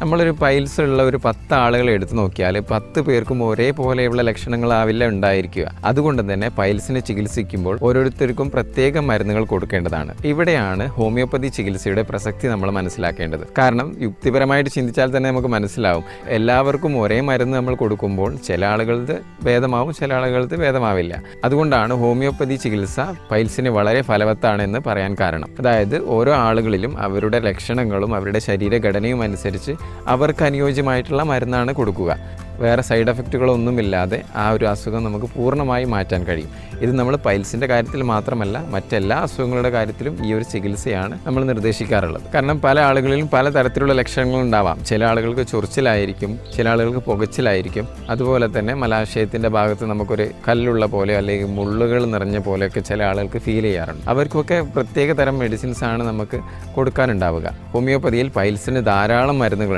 നമ്മളൊരു പൈൽസ് ഉള്ള ഒരു 10 ആളുകളെ എടുത്തു നോക്കിയാൽ 10 പേർക്കും ഒരേപോലെയുള്ള ലക്ഷണങ്ങളാവില്ല ഉണ്ടായിരിക്കുക. അതുകൊണ്ട് തന്നെ പൈൽസിനെ ചികിത്സിക്കുമ്പോൾ ഓരോരുത്തർക്കും പ്രത്യേക മരുന്നുകൾ കൊടുക്കേണ്ടതാണ്. ഇവിടെയാണ് ഹോമിയോപ്പതി ചികിത്സയുടെ പ്രസക്തി നമ്മൾ മനസ്സിലാക്കേണ്ടത്. കാരണം യുക്തിപരമായിട്ട് ചിന്തിച്ചാൽ തന്നെ നമുക്ക് മനസ്സിലാവും, എല്ലാവർക്കും ഒരേ മരുന്ന് നമ്മൾ കൊടുക്കുമ്പോൾ ചില ആളുകൾക്ക് ഭേദമാവും, ചില ആളുകൾക്ക് ഭേദമാവില്ല. അതുകൊണ്ടാണ് ഹോമിയോപ്പതി ചികിത്സ പൈൽസിന് വളരെ ഫലവത്താണെന്ന് പറയാൻ കാരണം. അതായത് ഓരോ ആളുകളിലും അവരുടെ ലക്ഷണങ്ങളും അവരുടെ ശരീരഘടനയും അനുസരിച്ച് അവർക്ക് അനുയോജ്യമായിട്ടുള്ള മരുന്നാണ് കൊടുക്കുക. വേറെ സൈഡ് എഫക്റ്റുകളൊന്നുമില്ലാതെ ആ ഒരു അസുഖം നമുക്ക് പൂർണ്ണമായി മാറ്റാൻ കഴിയും. ഇത് നമ്മൾ പൈൽസിൻ്റെ കാര്യത്തിൽ മാത്രമല്ല, മറ്റെല്ലാ അസുഖങ്ങളുടെ കാര്യത്തിലും ഈ ഒരു ചികിത്സയാണ് നമ്മൾ നിർദ്ദേശിക്കാറുള്ളത്. കാരണം പല ആളുകളിലും പല തരത്തിലുള്ള ലക്ഷണങ്ങളുണ്ടാവാം. ചില ആളുകൾക്ക് ചൊറിച്ചിലായിരിക്കും, ചില ആളുകൾക്ക് പുകച്ചിലായിരിക്കും, അതുപോലെ തന്നെ മലാശയത്തിൻ്റെ ഭാഗത്ത് നമുക്കൊരു കല്ലുള്ള പോലെ അല്ലെങ്കിൽ മുള്ളുകൾ നിറഞ്ഞ പോലെയൊക്കെ ചില ആളുകൾക്ക് ഫീൽ ചെയ്യാറുണ്ട്. അവർക്കൊക്കെ പ്രത്യേക തരം മെഡിസിൻസാണ് നമുക്ക് കൊടുക്കാനുണ്ടാവുക. ഹോമിയോപ്പതിയിൽ പൈൽസിന് ധാരാളം മരുന്നുകളുണ്ട്.